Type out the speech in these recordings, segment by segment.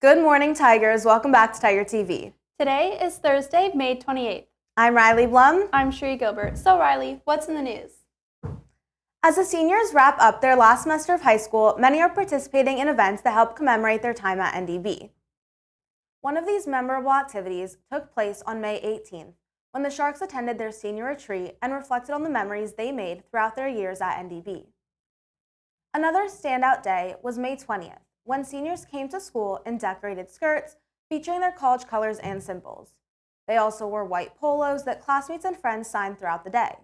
Good morning, Tigers. Welcome back to Tiger TV. Today is Thursday, May 28th. I'm Riley Blum. I'm Shree Gilbert. So Riley, what's in the news? As the seniors wrap up their last semester of high school, many are participating in events that help commemorate their time at NDB. One of these memorable activities took place on May 18th, when the Sharks attended their senior retreat and reflected on the memories they made throughout their years at NDB. Another standout day was May 20th, when seniors came to school in decorated skirts featuring their college colors and symbols. They also wore white polos that classmates and friends signed throughout the day.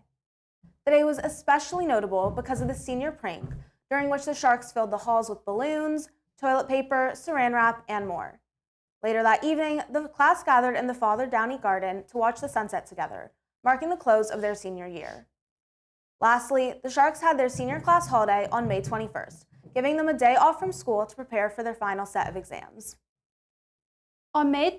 The day was especially notable because of the senior prank, during which the Sharks filled the halls with balloons, toilet paper, saran wrap, and more. Later that evening, the class gathered in the Father Downey Garden to watch the sunset together, marking the close of their senior year. Lastly, the Sharks had their senior class holiday on May 21st, giving them a day off from school to prepare for their final set of exams. On May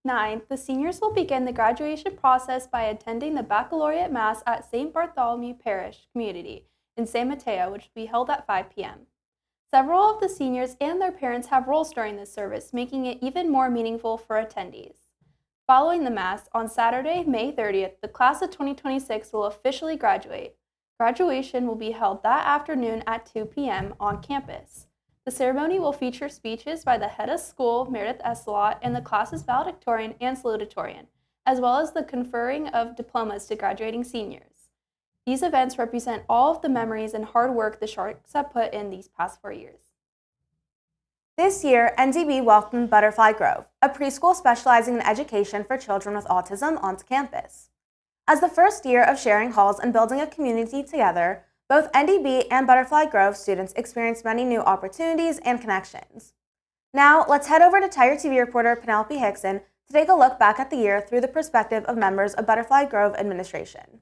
29th, the seniors will begin the graduation process by attending the Baccalaureate Mass at St. Bartholomew Parish Community in San Mateo, which will be held at 5 p.m. Several of the seniors and their parents have roles during this service, making it even more meaningful for attendees. Following the Mass, on Saturday, May 30th, the class of 2026 will officially graduate. Graduation will be held that afternoon at 2 p.m. on campus. The ceremony will feature speeches by the head of school, Meredith Esselot, and the class's valedictorian and salutatorian, as well as the conferring of diplomas to graduating seniors. These events represent all of the memories and hard work the Sharks have put in these past 4 years. This year, NDB welcomed Butterfly Grove, a preschool specializing in education for children with autism, onto campus. As the first year of sharing halls and building a community together, both NDB and Butterfly Grove students experienced many new opportunities and connections. Now, let's head over to Tiger TV reporter Penelope Hickson to take a look back at the year through the perspective of members of Butterfly Grove administration.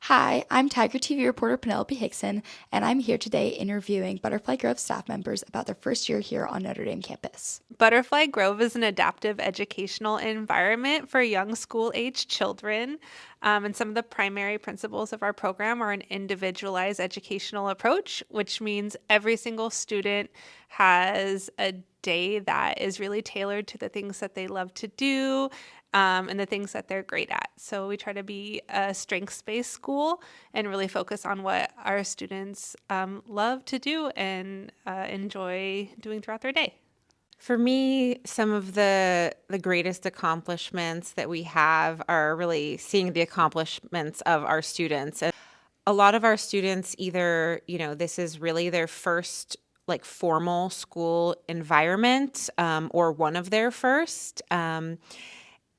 Hi, I'm Tiger TV reporter Penelope Hickson, and I'm here today interviewing Butterfly Grove staff members about their first year here on Notre Dame campus. Butterfly Grove is an adaptive educational environment for young school-age children, and some of the primary principles of our program are an individualized educational approach, which means every single student has a day that is really tailored to the things that they love to do, and the things that they're great at. So we try to be a strengths-based school and really focus on what our students love to do and enjoy doing throughout their day. For me, some of the greatest accomplishments that we have are really seeing the accomplishments of our students. A lot of our students either, this is really their first formal school environment or one of their first.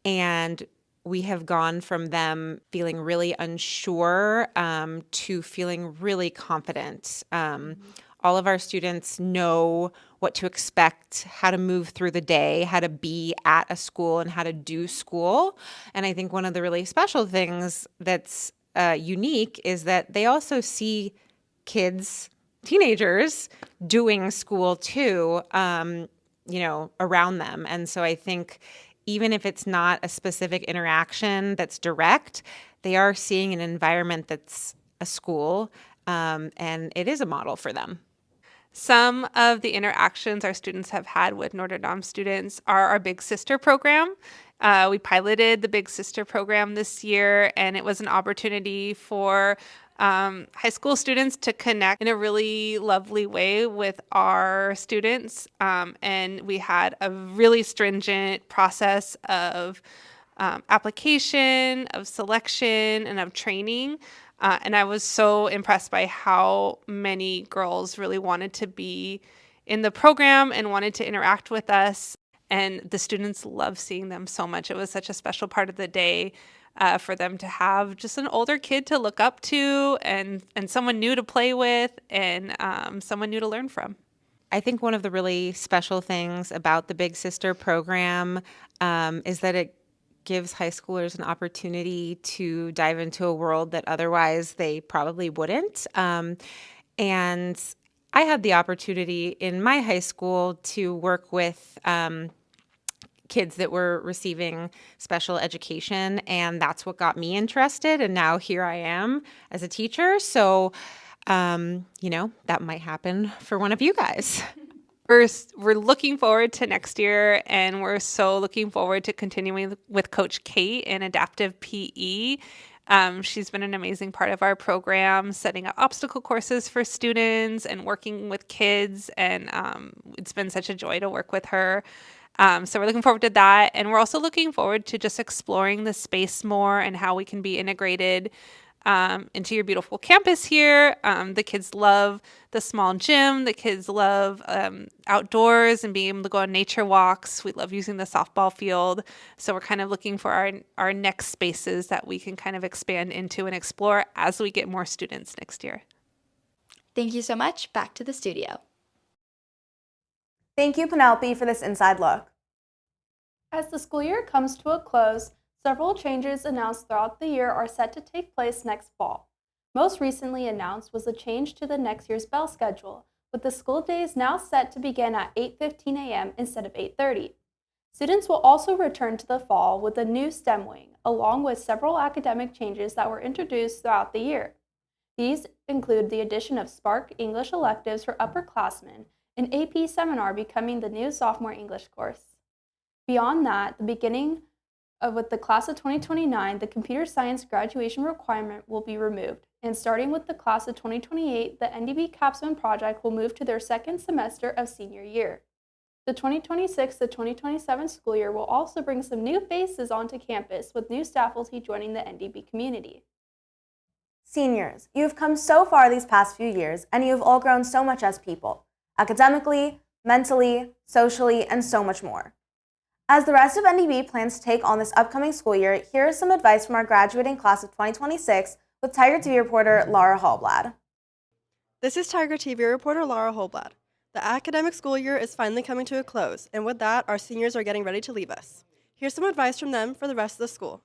And we have gone from them feeling really unsure to feeling really confident. All of our students know what to expect, how to move through the day, how to be at a school, and how to do school. And I think one of the really special things that's unique is that they also see kids, teenagers, doing school too, around them. And so I think even if it's not a specific interaction that's direct, they are seeing an environment that's a school, and it is a model for them. Some of the interactions our students have had with Notre Dame students are our Big Sister program. We piloted the Big Sister program this year, and it was an opportunity for high school students to connect in a really lovely way with our students. And we had a really stringent process of application, of selection, and of training. And I was so impressed by how many girls really wanted to be in the program and wanted to interact with us. And the students loved seeing them so much. It was such a special part of the day for them to have just an older kid to look up to and someone new to play with and someone new to learn from. I think one of the really special things about the Big Sister program is that it gives high schoolers an opportunity to dive into a world that otherwise they probably wouldn't. And I had the opportunity in my high school to work with kids that were receiving special education, and that's what got me interested. And now here I am as a teacher. So, that might happen for one of you guys. We're looking forward to next year, and we're so looking forward to continuing with Coach Kate in adaptive PE. She's been an amazing part of our program, setting up obstacle courses for students and working with kids, and it's been such a joy to work with her. So we're looking forward to that, and we're also looking forward to just exploring the space more and how we can be integrated into your beautiful campus here. The kids love the small gym. The kids love outdoors and being able to go on nature walks. We love using the softball field. So we're kind of looking for our next spaces that we can kind of expand into and explore as we get more students next year. Thank you so much. Back to the studio. Thank you, Penelope, for this inside look. As the school year comes to a close, several changes announced throughout the year are set to take place next fall. Most recently announced was a change to the next year's bell schedule, with the school days now set to begin at 8:15 a.m. instead of 8:30. Students will also return to the fall with a new STEM wing, along with several academic changes that were introduced throughout the year. These include the addition of Spark English electives for upperclassmen, and AP Seminar becoming the new sophomore English course. Beyond that, the beginning with the class of 2029, the computer science graduation requirement will be removed, and starting with the class of 2028, the NDB Capstone project will move to their second semester of senior year. The 2026 to 2027 school year will also bring some new faces onto campus, with new faculty joining the NDB community. Seniors, you have come so far these past few years, and you have all grown so much as people, academically, mentally, socially, and so much more. As the rest of NDB plans to take on this upcoming school year, here is some advice from our graduating class of 2026 with Tiger TV reporter Laura Hallblad. This is Tiger TV reporter Laura Hallblad. The academic school year is finally coming to a close, and with that, our seniors are getting ready to leave us. Here's some advice from them for the rest of the school.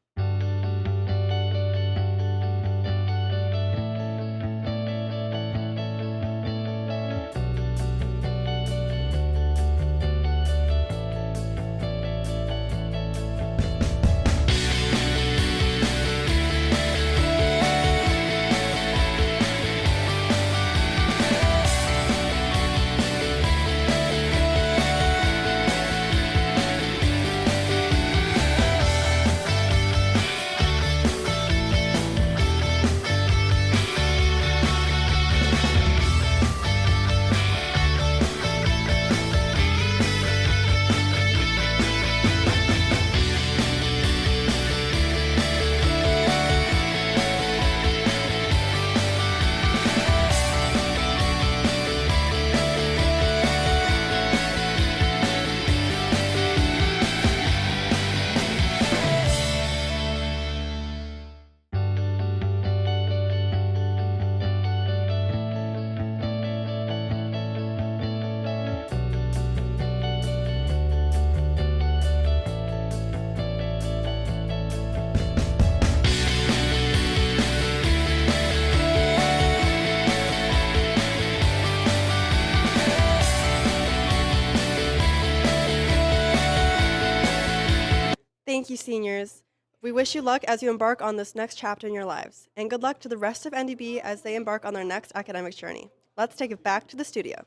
Thank you, seniors. We wish you luck as you embark on this next chapter in your lives, and good luck to the rest of NDB as they embark on their next academic journey. Let's take it back to the studio.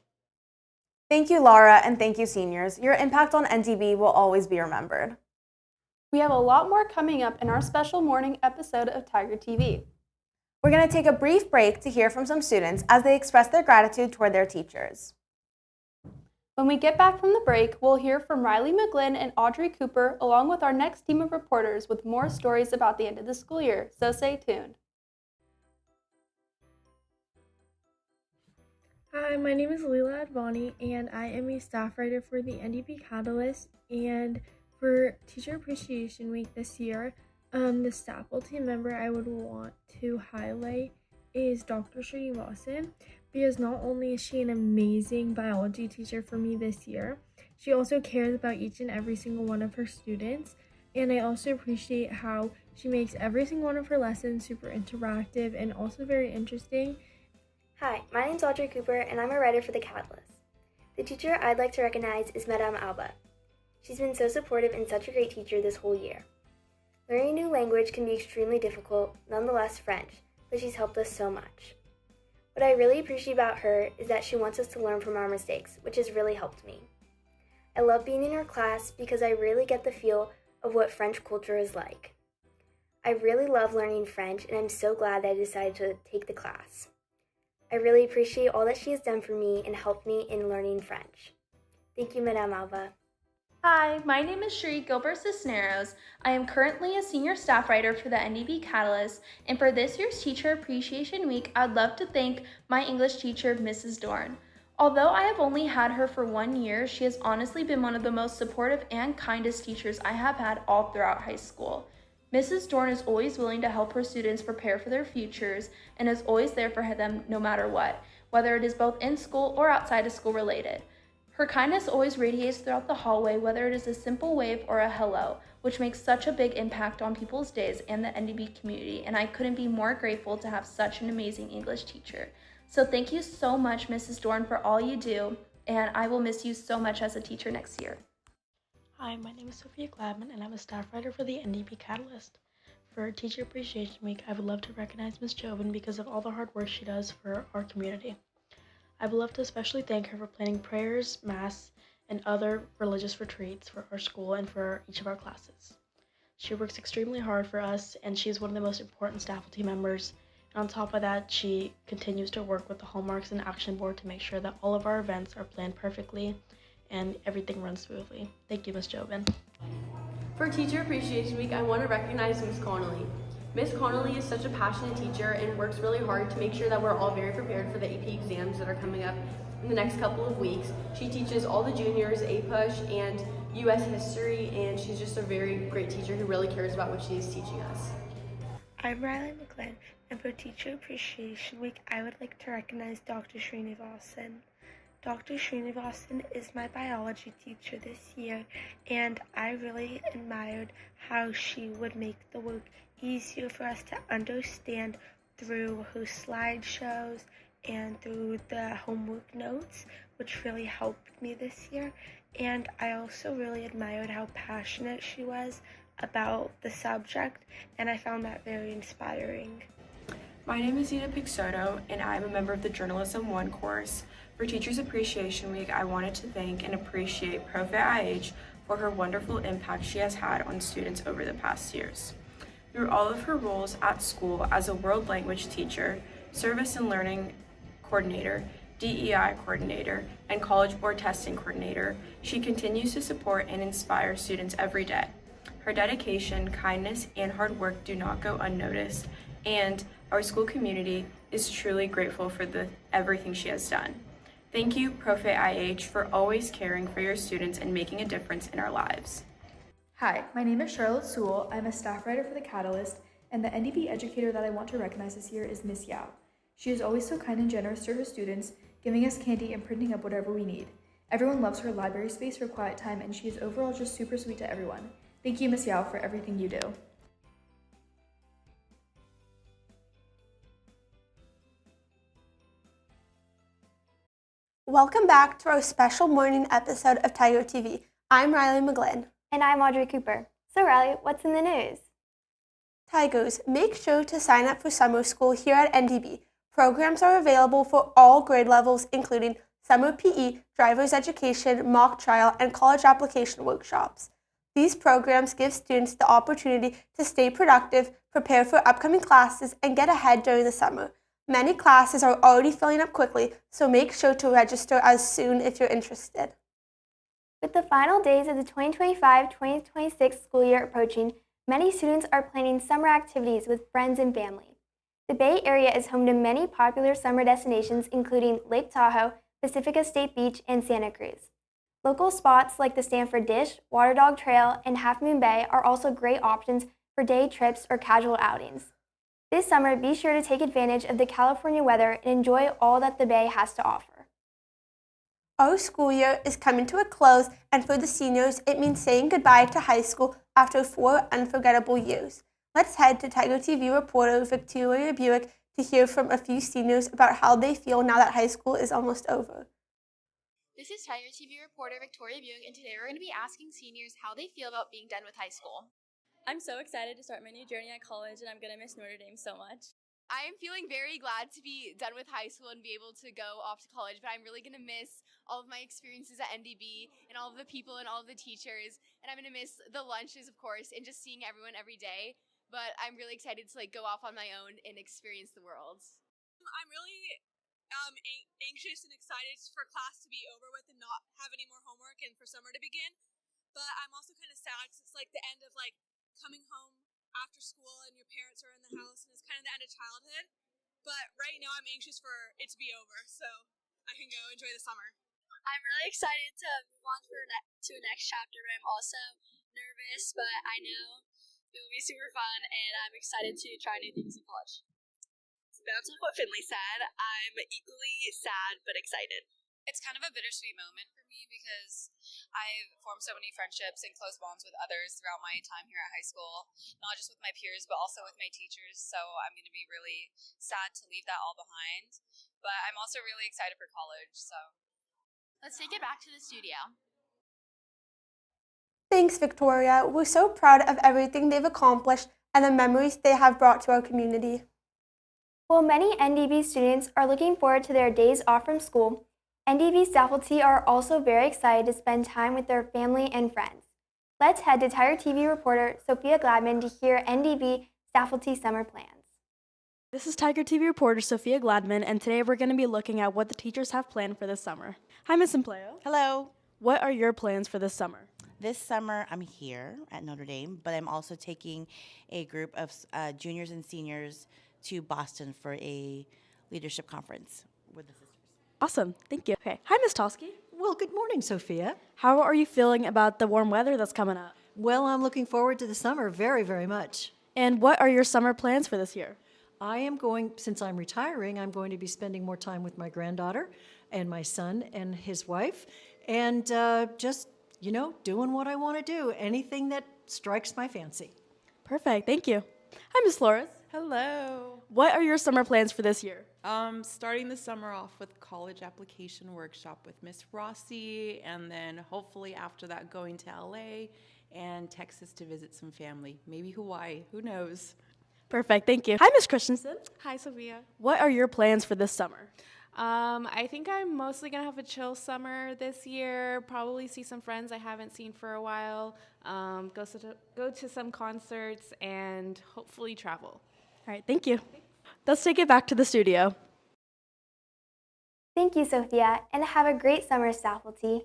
Thank you, Laura, and thank you, seniors. Your impact on NDB will always be remembered. We have a lot more coming up in our special morning episode of Tiger TV. We're going to take a brief break to hear from some students as they express their gratitude toward their teachers. When we get back from the break, we'll hear from Riley McGlynn and Audrey Cooper, along with our next team of reporters with more stories about the end of the school year, so stay tuned. Hi, my name is Leila Advani, and I am a staff writer for the NDP Catalyst. And for Teacher Appreciation Week this year, the faculty member I would want to highlight is Dr. Srinivasan, because not only is she an amazing biology teacher for me this year, she also cares about each and every single one of her students. And I also appreciate how she makes every single one of her lessons super interactive and also very interesting. Hi, my name's Audrey Cooper, and I'm a writer for The Catalyst. The teacher I'd like to recognize is Madame Alba. She's been so supportive and such a great teacher this whole year. Learning a new language can be extremely difficult, nonetheless French, but she's helped us so much. What I really appreciate about her is that she wants us to learn from our mistakes, which has really helped me. I love being in her class because I really get the feel of what French culture is like. I really love learning French, and I'm so glad that I decided to take the class. I really appreciate all that she has done for me and helped me in learning French. Thank you, Madame Alva. Hi, my name is Sheree Gilbert Cisneros. I am currently a senior staff writer for the NDB Catalyst, and for this year's Teacher Appreciation Week, I'd love to thank my English teacher, Mrs. Dorn. Although I have only had her for 1 year, she has honestly been one of the most supportive and kindest teachers I have had all throughout high school. Mrs. Dorn is always willing to help her students prepare for their futures and is always there for them no matter what, whether it is both in school or outside of school related. Her kindness always radiates throughout the hallway, whether it is a simple wave or a hello, which makes such a big impact on people's days and the NDB community, and I couldn't be more grateful to have such an amazing English teacher. So thank you so much, Mrs. Dorn, for all you do, and I will miss you so much as a teacher next year. Hi, my name is Sophia Gladman, and I'm a staff writer for the NDP Catalyst. For Teacher Appreciation Week, I would love to recognize Ms. Jobin because of all the hard work she does for our community. I would love to especially thank her for planning prayers, mass, and other religious retreats for our school and for each of our classes. She works extremely hard for us, and she is one of the most important faculty members. And on top of that, she continues to work with the Hallmarks and Action Board to make sure that all of our events are planned perfectly and everything runs smoothly. Thank you, Ms. Jobin. For Teacher Appreciation Week, I want to recognize Ms. Connolly. Ms. Connolly is such a passionate teacher and works really hard to make sure that we're all very prepared for the AP exams that are coming up in the next couple of weeks. She teaches all the juniors APUSH and US history, and she's just a very great teacher who really cares about what she is teaching us. I'm Riley McGlynn, and for Teacher Appreciation Week, I would like to recognize Dr. Srinivasan. Dr. Srinivasan is my biology teacher this year, and I really admired how she would make the work easier for us to understand through her slideshows and through the homework notes, which really helped me this year. And I also really admired how passionate she was about the subject, and I found that very inspiring. My name is Ida Pixoto, and I'm a member of the Journalism 1 course. For Teachers Appreciation Week, I wanted to thank and appreciate Prof. IH for her wonderful impact she has had on students over the past years. Through all of her roles at school as a world language teacher, service and learning coordinator, DEI coordinator, and college board testing coordinator, she continues to support and inspire students every day. Her dedication, kindness, and hard work do not go unnoticed, and our school community is truly grateful for everything she has done. Thank you, Prof. IH, for always caring for your students and making a difference in our lives. Hi, my name is Charlotte Sewell. I'm a staff writer for the Catalyst, and the NDP educator that I want to recognize this year is Miss Yao. She is always so kind and generous to her students, giving us candy and printing up whatever we need. Everyone loves her library space for quiet time, and she is overall just super sweet to everyone. Thank you, Miss Yao, for everything you do. Welcome back to our special morning episode of Tiger TV. I'm Riley McGlynn. And I'm Audrey Cooper. So Riley, what's in the news? Tigers, make sure to sign up for summer school here at NDB. Programs are available for all grade levels, including summer PE, driver's education, mock trial, and college application workshops. These programs give students the opportunity to stay productive, prepare for upcoming classes, and get ahead during the summer. Many classes are already filling up quickly, so make sure to register as soon if you're interested. With the final days of the 2025-2026 school year approaching, many students are planning summer activities with friends and family. The Bay Area is home to many popular summer destinations, including Lake Tahoe, Pacifica State Beach, and Santa Cruz. Local spots like the Stanford Dish, Water Dog Trail, and Half Moon Bay are also great options for day trips or casual outings. This summer, be sure to take advantage of the California weather and enjoy all that the Bay has to offer. Our school year is coming to a close, and for the seniors, it means saying goodbye to high school after 4 unforgettable years. Let's head to Tiger TV reporter Victoria Buick to hear from a few seniors about how they feel now that high school is almost over. This is Tiger TV reporter Victoria Buick, and today we're going to be asking seniors how they feel about being done with high school. I'm so excited to start my new journey at college, and I'm going to miss Notre Dame so much. I am feeling very glad to be done with high school and be able to go off to college, but I'm really going to miss all of my experiences at NDB and all of the people and all of the teachers. And I'm going to miss the lunches, of course, and just seeing everyone every day. But I'm really excited to go off on my own and experience the world. I'm really anxious and excited for class to be over with and not have any more homework and for summer to begin. But I'm also kind of sad because it's the end of coming home after school and your parents are in the house and it's kind of the end of childhood. But right now I'm anxious for it to be over so I can go enjoy the summer. I'm really excited to move on to the next chapter, but I'm also nervous, but I know it will be super fun and I'm excited to try new things in college. To bounce off what Finley said, I'm equally sad but excited. It's kind of a bittersweet moment for me because I've formed so many friendships and close bonds with others throughout my time here at high school, not just with my peers, but also with my teachers. So I'm going to be really sad to leave that all behind. But I'm also really excited for college. So let's take it back to the studio. Thanks, Victoria. We're so proud of everything they've accomplished and the memories they have brought to our community. While many NDB students are looking forward to their days off from school, NDB's faculty are also very excited to spend time with their family and friends. Let's head to Tiger TV reporter Sophia Gladman to hear NDB faculty summer plans. This is Tiger TV reporter Sophia Gladman, and today we're going to be looking at what the teachers have planned for this summer. Hi, Ms. Empleo. Hello. What are your plans for this summer? This summer, I'm here at Notre Dame, but I'm also taking a group of juniors and seniors to Boston for a leadership conference with the sisters. Awesome. Thank you. Okay. Hi, Ms. Tosky. Well, good morning, Sophia. How are you feeling about the warm weather that's coming up? Well, I'm looking forward to the summer very, very much. And what are your summer plans for this year? I am going, since I'm retiring, I'm going to be spending more time with my granddaughter and my son and his wife, and just, doing what I want to do, anything that strikes my fancy. Perfect. Thank you. Hi, Ms. Flores. Hello. What are your summer plans for this year? Starting the summer off with college application workshop with Miss Rossi, and then hopefully after that going to LA and Texas to visit some family, maybe Hawaii, who knows. Perfect, thank you. Hi, Ms. Christensen. Hi, Sophia. What are your plans for this summer? I think I'm mostly going to have a chill summer this year, probably see some friends I haven't seen for a while, go to some concerts, and hopefully travel. All right, thank you. Let's take it back to the studio. Thank you, Sophia, and have a great summer, faculty.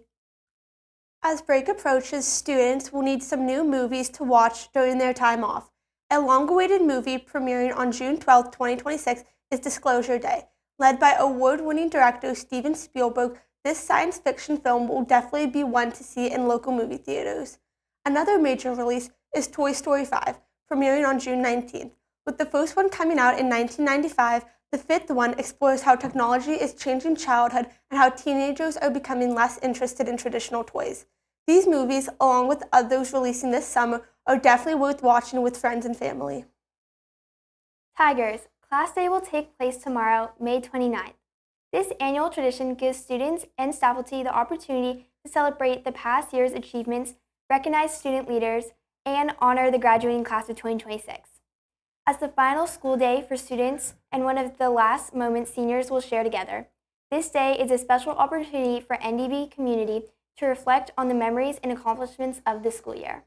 As break approaches, students will need some new movies to watch during their time off. A long-awaited movie premiering on June 12, 2026 is Disclosure Day. Led by award-winning director Steven Spielberg, this science fiction film will definitely be one to see in local movie theaters. Another major release is Toy Story 5, premiering on June 19th. With the first one coming out in 1995, the fifth one explores how technology is changing childhood and how teenagers are becoming less interested in traditional toys. These movies, along with others releasing this summer, are definitely worth watching with friends and family. Tigers, Class Day will take place tomorrow, May 29th. This annual tradition gives students and faculty the opportunity to celebrate the past year's achievements, recognize student leaders, and honor the graduating class of 2026. As the final school day for students and one of the last moments seniors will share together, this day is a special opportunity for NDB community to reflect on the memories and accomplishments of the school year.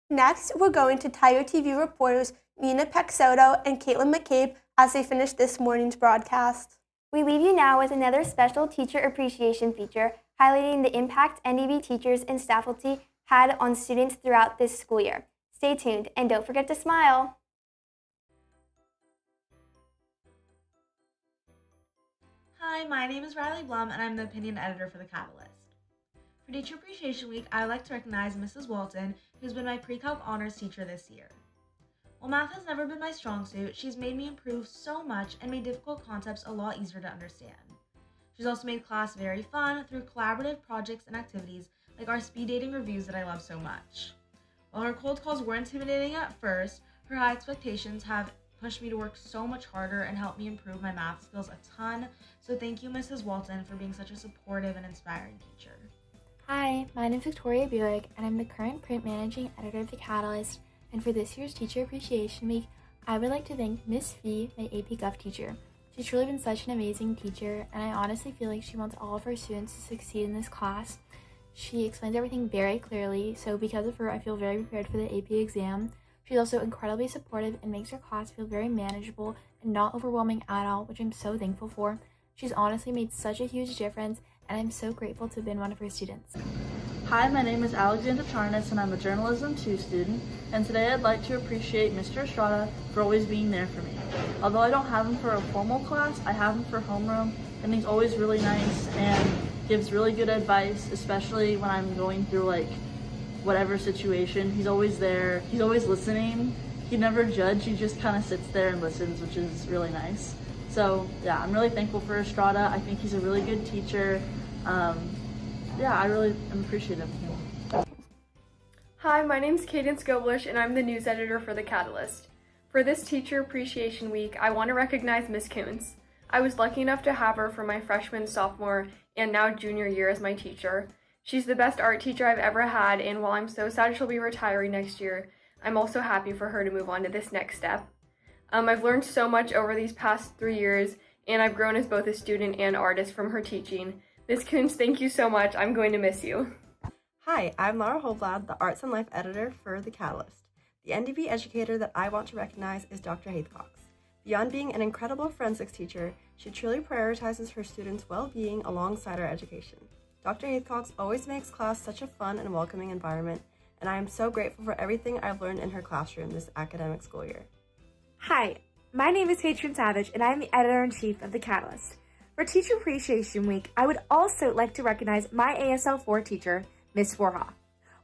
Next, we're going to Tiger TV reporters Nina Pexoto and Caitlin McCabe as they finish this morning's broadcast. We leave you now with another special teacher appreciation feature highlighting the impact NDB teachers and faculty had on students throughout this school year. Stay tuned and don't forget to smile. Hi, my name is Riley Blum and I'm the opinion editor for The Catalyst. For Teacher Appreciation Week, I would like to recognize Mrs. Walton, who's been my pre-calc honors teacher this year. While math has never been my strong suit, she's made me improve so much and made difficult concepts a lot easier to understand. She's also made class very fun through collaborative projects and activities like our speed dating reviews that I love so much. While her cold calls were intimidating at first, her high expectations have pushed me to work so much harder and helped me improve my math skills a ton, so thank you Mrs. Walton for being such a supportive and inspiring teacher. Hi, my name is Victoria Buick and I'm the current print managing editor of The Catalyst, and for this year's Teacher Appreciation Week, I would like to thank Miss Fee, my AP Gov teacher. She's truly been such an amazing teacher, and I honestly feel like she wants all of her students to succeed in this class. She explains everything very clearly, so because of her, I feel very prepared for the AP exam. She's also incredibly supportive and makes her class feel very manageable and not overwhelming at all, which I'm so thankful for. She's honestly made such a huge difference, and I'm so grateful to have been one of her students. Hi, my name is Alexandra Charnas, and I'm a Journalism 2 student, and today I'd like to appreciate Mr. Estrada for always being there for me. Although I don't have him for a formal class, I have him for homeroom, and he's always really nice and gives really good advice, especially when I'm going through whatever situation. He's always there, he's always listening. He never judges, he just kind of sits there and listens, which is really nice. So yeah, I'm really thankful for Estrada. I think he's a really good teacher. I really am appreciative of him. Hi, my name is Cadence Goblish, and I'm the news editor for The Catalyst. For this Teacher Appreciation Week, I want to recognize Miss Coons. I was lucky enough to have her for my freshman, sophomore, and now junior year as my teacher. She's the best art teacher I've ever had, and while I'm so sad she'll be retiring next year, I'm also happy for her to move on to this next step. I've learned so much over these past 3 years, and I've grown as both a student and artist from her teaching. Miss Coons, thank you so much. I'm going to miss you. Hi, I'm Laura Hovlad, the Arts and Life editor for The Catalyst. The NDB educator that I want to recognize is Dr. Haycox. Beyond being an incredible forensics teacher, she truly prioritizes her students' well-being alongside our education. Dr. Haycox always makes class such a fun and welcoming environment, and I am so grateful for everything I've learned in her classroom this academic school year. Hi, my name is Patron Savage, and I'm the editor-in-chief of The Catalyst. For Teacher Appreciation Week, I would also like to recognize my ASL 4 teacher, Ms. Warha.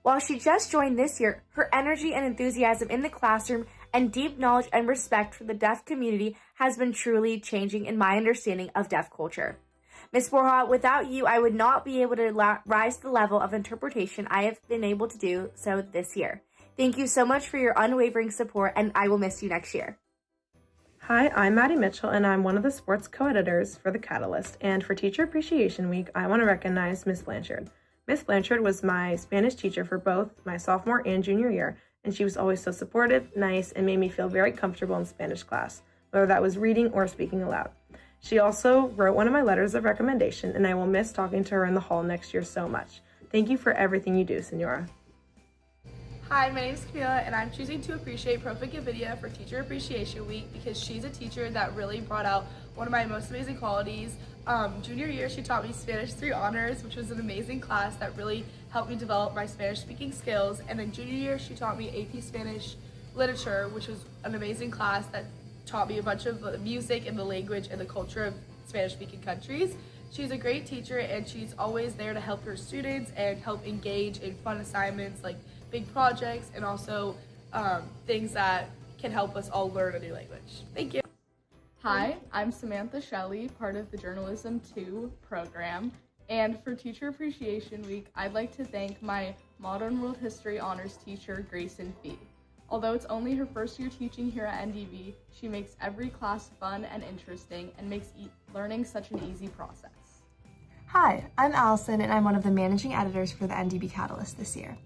While she just joined this year, her energy and enthusiasm in the classroom and deep knowledge and respect for the deaf community has been truly changing in my understanding of deaf culture. Ms. Warha, without you, I would not be able to rise to the level of interpretation I have been able to do so this year. Thank you so much for your unwavering support, and I will miss you next year. Hi, I'm Maddie Mitchell, and I'm one of the sports co-editors for The Catalyst. And for Teacher Appreciation Week, I want to recognize Miss Blanchard. Miss Blanchard was my Spanish teacher for both my sophomore and junior year, and she was always so supportive, nice, and made me feel very comfortable in Spanish class, whether that was reading or speaking aloud. She also wrote one of my letters of recommendation, and I will miss talking to her in the hall next year so much. Thank you for everything you do, Senora. Hi, my name is Camila, and I'm choosing to appreciate Profe Gavidia for Teacher Appreciation Week because she's a teacher that really brought out one of my most amazing qualities. Junior year, she taught me Spanish 3 honors, which was an amazing class that really helped me develop my Spanish speaking skills. And then junior year, she taught me AP Spanish Literature, which was an amazing class that taught me a bunch of the music and the language and the culture of Spanish speaking countries. She's a great teacher, and she's always there to help her students and help engage in fun assignments like big projects and also things that can help us all learn a new language. Thank you. Hi, I'm Samantha Shelley, part of the Journalism 2 program. And for Teacher Appreciation Week, I'd like to thank my Modern World History Honors teacher, Grayson Fee. Although it's only her first year teaching here at NDB, she makes every class fun and interesting and makes learning such an easy process. Hi, I'm Allison, and I'm one of the managing editors for the NDB Catalyst this year.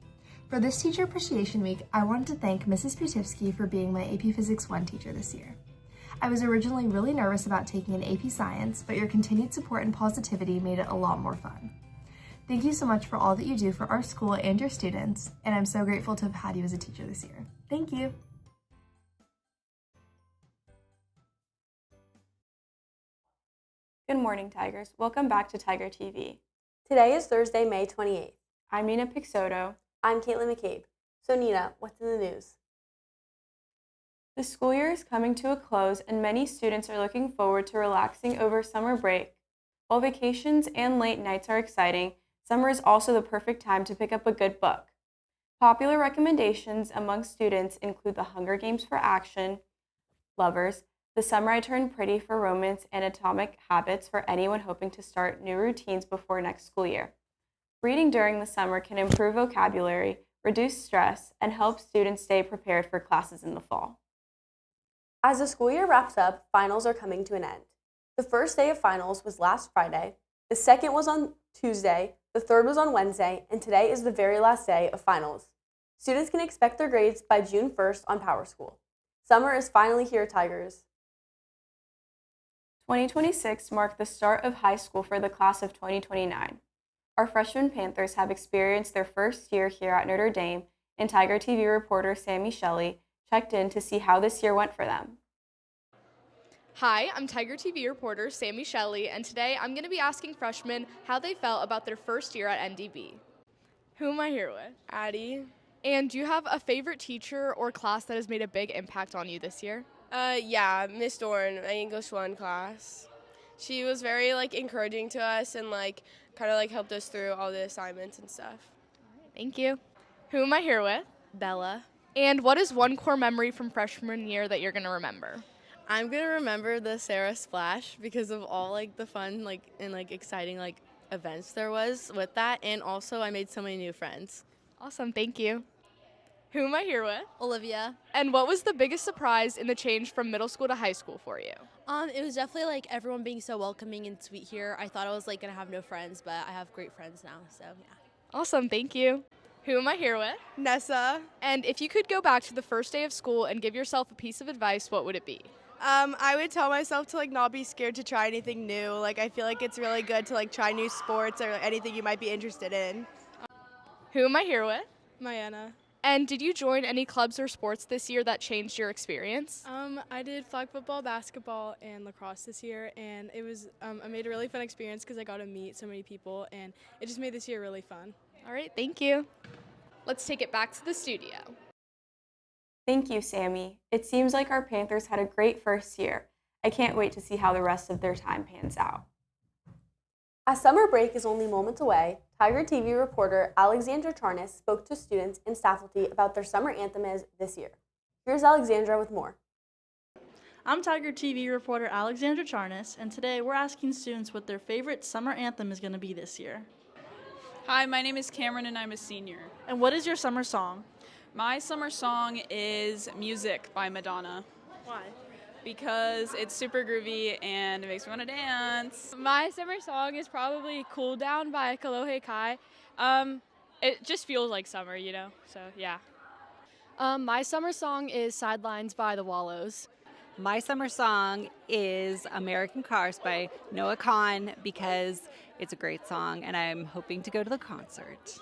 For this Teacher Appreciation Week, I wanted to thank Mrs. Putivsky for being my AP Physics 1 teacher this year. I was originally really nervous about taking an AP Science, but your continued support and positivity made it a lot more fun. Thank you so much for all that you do for our school and your students, and I'm so grateful to have had you as a teacher this year. Thank you. Good morning, Tigers. Welcome back to Tiger TV. Today is Thursday, May 28th. I'm Nina Pixoto. I'm Caitlin McCabe. So Nina, what's in the news? The school year is coming to a close, and many students are looking forward to relaxing over summer break. While vacations and late nights are exciting, summer is also the perfect time to pick up a good book. Popular recommendations among students include The Hunger Games for action lovers, The Summer I Turned Pretty for romance, and Atomic Habits for anyone hoping to start new routines before next school year. Reading during the summer can improve vocabulary, reduce stress, and help students stay prepared for classes in the fall. As the school year wraps up, finals are coming to an end. The first day of finals was last Friday, the second was on Tuesday, the third was on Wednesday, and today is the very last day of finals. Students can expect their grades by June 1st on PowerSchool. Summer is finally here, Tigers. 2026 marked the start of high school for the class of 2029. Our freshman Panthers have experienced their first year here at Notre Dame, and Tiger TV reporter Sammy Shelley checked in to see how this year went for them. Hi, I'm Tiger TV reporter Sammy Shelley, and today I'm going to be asking freshmen how they felt about their first year at NDB. Who am I here with? Addie. And do you have a favorite teacher or class that has made a big impact on you this year? Yeah, Miss Dorn, my English 1 class. She was very encouraging to us and kind of helped us through all the assignments and stuff. Thank you. Who am I here with? Bella. And what is one core memory from freshman year that you're going to remember? I'm going to remember the Sarah Splash because of all the fun and exciting events there was with that, and also I made so many new friends. Awesome, thank you. Who am I here with? Olivia. And what was the biggest surprise in the change from middle school to high school for you? It was definitely everyone being so welcoming and sweet here. I thought I was gonna have no friends, but I have great friends now, so yeah. Awesome, thank you. Who am I here with? Nessa. And if you could go back to the first day of school and give yourself a piece of advice, what would it be? I would tell myself to not be scared to try anything new. I feel it's really good to try new sports or anything you might be interested in. Who am I here with? Mayanna. And did you join any clubs or sports this year that changed your experience? I did flag football, basketball, and lacrosse this year, and it was I made a really fun experience because I got to meet so many people, and it just made this year really fun. All right, thank you. Let's take it back to the studio. Thank you, Sammy. It seems like our Panthers had a great first year. I can't wait to see how the rest of their time pans out. As summer break is only moments away, Tiger TV reporter Alexandra Charnas spoke to students and faculty about their summer anthem is this year. Here's Alexandra with more. I'm Tiger TV reporter Alexandra Charnas, and today we're asking students what their favorite summer anthem is going to be this year. Hi, my name is Cameron and I'm a senior. And what is your summer song? My summer song is Music by Madonna. Why? Because it's super groovy and it makes me want to dance. My summer song is probably Cool Down by Kalohe Kai. It just feels like summer, so yeah. My summer song is Sidelines by the Wallows. My summer song is American Cars by Noah Kahan because it's a great song and I'm hoping to go to the concert.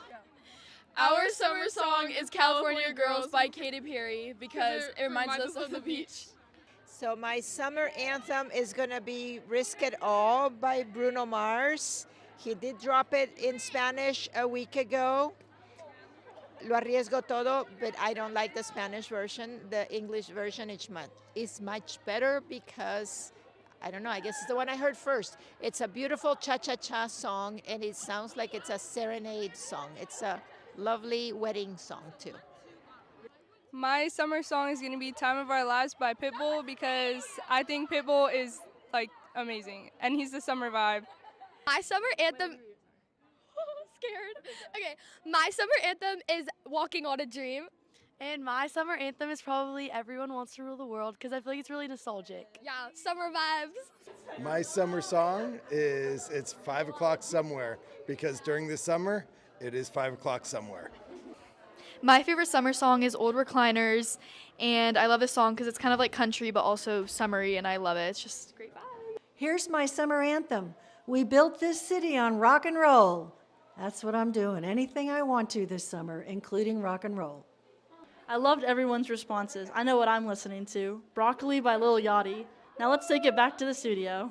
Our summer song is California Girls by Katy Perry because it reminds us of the beach. So my summer anthem is going to be Risk It All by Bruno Mars. He did drop it in Spanish a week ago. Lo arriesgo todo, but I don't like the Spanish version. The English version is much better because, I don't know, I guess it's the one I heard first. It's a beautiful cha-cha-cha song, and it sounds like it's a serenade song. It's a lovely wedding song, too. My summer song is going to be Time of Our Lives by Pitbull because I think Pitbull is amazing and he's the summer vibe. My summer anthem scared. Okay, my summer anthem is Walking on a Dream. And my summer anthem is probably Everyone Wants to Rule the World because I feel like it's really nostalgic. Yeah, summer vibes. My summer song is It's 5 o'clock somewhere because during the summer, it is 5 o'clock somewhere. My favorite summer song is Old Recliners, and I love this song because it's kind of like country but also summery, and I love it. It's just a great vibe. Here's my summer anthem. We built this city on rock and roll. That's what I'm doing. Anything I want to this summer, including rock and roll. I loved everyone's responses. I know what I'm listening to. Broccoli by Lil Yachty. Now let's take it back to the studio.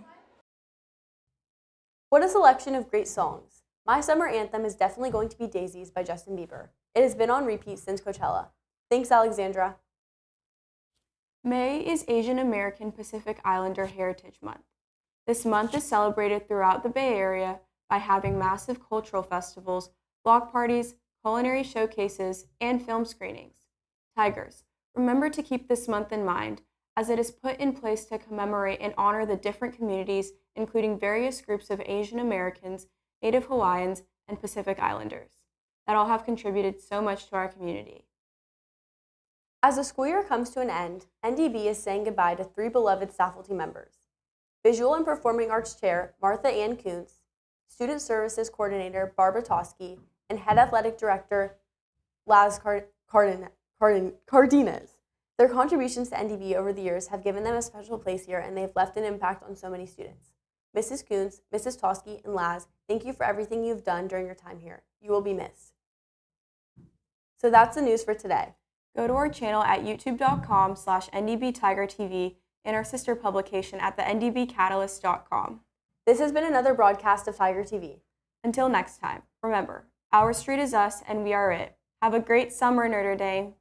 What a selection of great songs. My summer anthem is definitely going to be Daisies by Justin Bieber. It has been on repeat since Coachella. Thanks, Alexandra. May is Asian American Pacific Islander Heritage Month. This month is celebrated throughout the Bay Area by having massive cultural festivals, block parties, culinary showcases, and film screenings. Tigers, remember to keep this month in mind as it is put in place to commemorate and honor the different communities, including various groups of Asian Americans, Native Hawaiians, and Pacific Islanders that all have contributed so much to our community. As the school year comes to an end, NDB is saying goodbye to 3 beloved faculty members. Visual and Performing Arts Chair Martha Ann Kuntz, Student Services Coordinator Barbara Toski, and Head Athletic Director Laz Cardenas. Their contributions to NDB over the years have given them a special place here, and they've left an impact on so many students. Mrs. Coons, Mrs. Toski, and Laz, thank you for everything you've done during your time here. You will be missed. So that's the news for today. Go to our channel at youtube.com/ndbtigertv and our sister publication at thenDBcatalyst.com. This has been another broadcast of Tiger TV. Until next time, remember, our street is us and we are it. Have a great summer, Notre Dame.